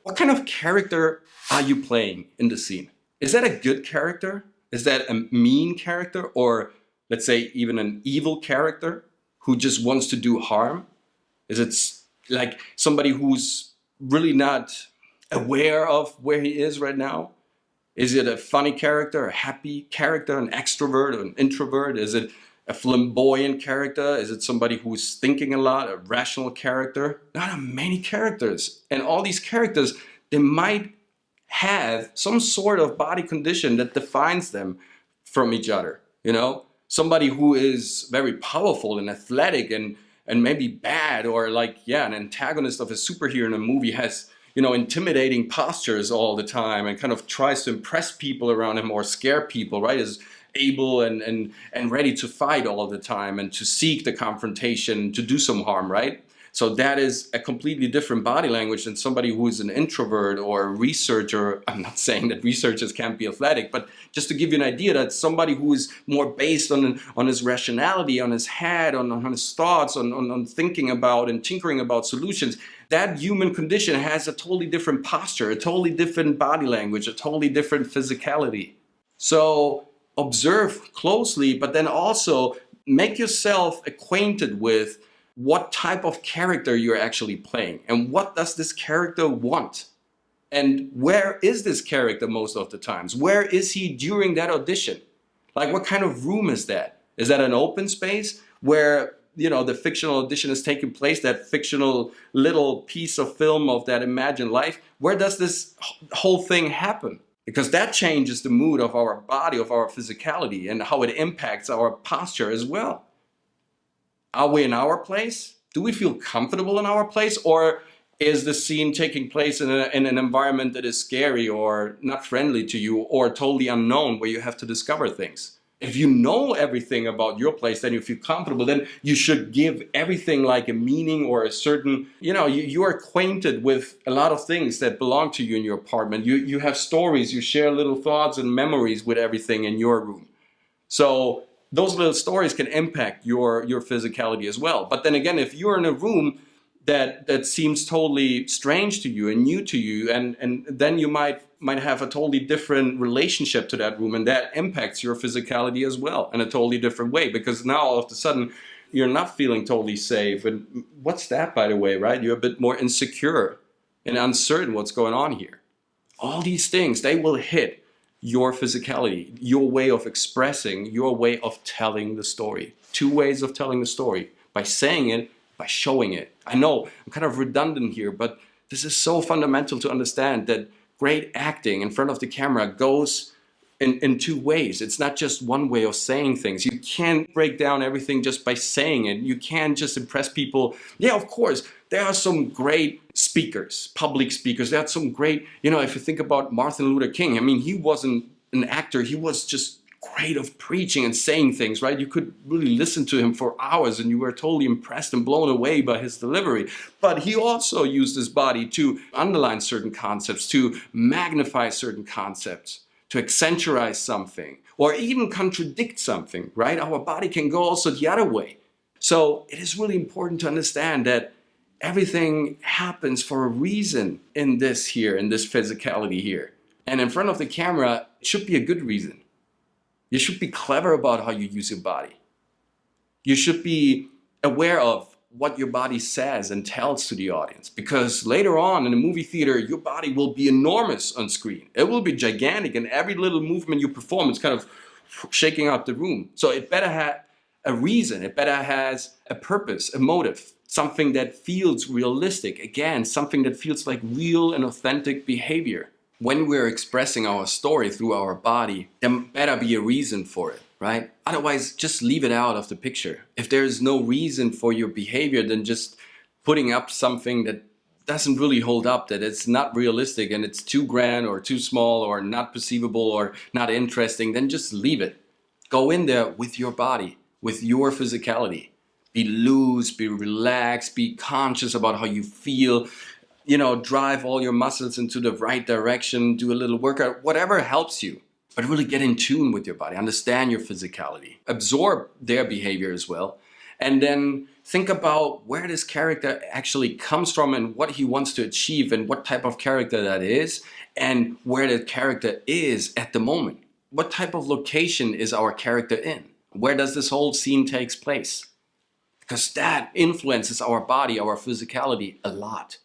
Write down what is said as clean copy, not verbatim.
What kind of character are you playing in the scene? Is that a good character? Is that a mean character? Or let's say even an evil character who just wants to do harm? Is it like somebody who's really not aware of where he is right now? Is it a funny character, a happy character, an extrovert or an introvert? Is it a flamboyant character? Is it somebody who's thinking a lot, a rational character? There are many characters. And all these characters, they might have some sort of body condition that defines them from each other. You know, somebody who is very powerful and athletic and maybe bad, or like, yeah, an antagonist of a superhero in a movie has, you know, intimidating postures all the time and kind of tries to impress people around him or scare people, right? Is able and ready to fight all the time and to seek the confrontation, to do some harm, right? So that is a completely different body language than somebody who is an introvert or a researcher. I'm not saying that researchers can't be athletic, but just to give you an idea, that somebody who is more based on his rationality, on his head, on his thoughts, on thinking about and tinkering about solutions, that human condition has a totally different posture, a totally different body language, a totally different physicality. So observe closely, but then also make yourself acquainted with what type of character you're actually playing and what does this character want, and where is this character most of the times. Where is he during that audition? Like, what kind of room is that? Is that an open space where, you know, the fictional audition is taking place, that fictional little piece of film of that imagined life? Where does this whole thing happen? Because that changes the mood of our body, of our physicality, and how it impacts our posture as well. Are we in our place? Do we feel comfortable in our place? Or is the scene taking place in an environment that is scary or not friendly to you or totally unknown, where you have to discover things? If you know everything about your place, then you feel comfortable, then you should give everything like a meaning or a certain, you know, you are acquainted with a lot of things that belong to you in your apartment. You have stories, you share little thoughts and memories with everything in your room. So those little stories can impact your physicality as well. But then again, if you're in a room that seems totally strange to you and new to you, and then you might have a totally different relationship to that room, and that impacts your physicality as well in a totally different way, because now all of a sudden you're not feeling totally safe. And what's that, by the way, right? You're a bit more insecure and uncertain what's going on here. All these things, they will hit your physicality, your way of expressing, your way of telling the story. Two ways of telling the story: by saying it, by showing it. I know I'm kind of redundant here, but this is so fundamental to understand that great acting in front of the camera goes in two ways. It's not just one way of saying things. You can't break down everything just by saying it. You can't just impress people. Yeah, of course, there are some great speakers, public speakers. There are some great, you know, if you think about Martin Luther King, I mean, he wasn't an actor. He was just great of preaching and saying things, right? You could really listen to him for hours and you were totally impressed and blown away by his delivery. But he also used his body to underline certain concepts, to magnify certain concepts, to accentuate something, or even contradict something, right? Our body can go also the other way. So it is really important to understand that everything happens for a reason in this physicality here. And in front of the camera, it should be a good reason. You should be clever about how you use your body. You should be aware of what your body says and tells to the audience, because later on in a movie theater, your body will be enormous on screen. It will be gigantic, and every little movement you perform is kind of shaking out the room. So it better have a reason. It better has a purpose, a motive, something that feels realistic. Again, something that feels like real and authentic behavior. When we're expressing our story through our body, there better be a reason for it, right? Otherwise, just leave it out of the picture. If there's no reason for your behavior, then just putting up something that doesn't really hold up, that it's not realistic and it's too grand or too small or not perceivable or not interesting, then just leave it. Go in there with your body, with your physicality. Be loose, be relaxed, be conscious about how you feel. You know, drive all your muscles into the right direction, do a little workout, whatever helps you. But really get in tune with your body, understand your physicality, absorb their behavior as well, And then think about where this character actually comes from and what he wants to achieve and what type of character that is and where the character is at the moment. What type of location is our character in? Where does this whole scene takes place? Because that influences our body, our physicality a lot.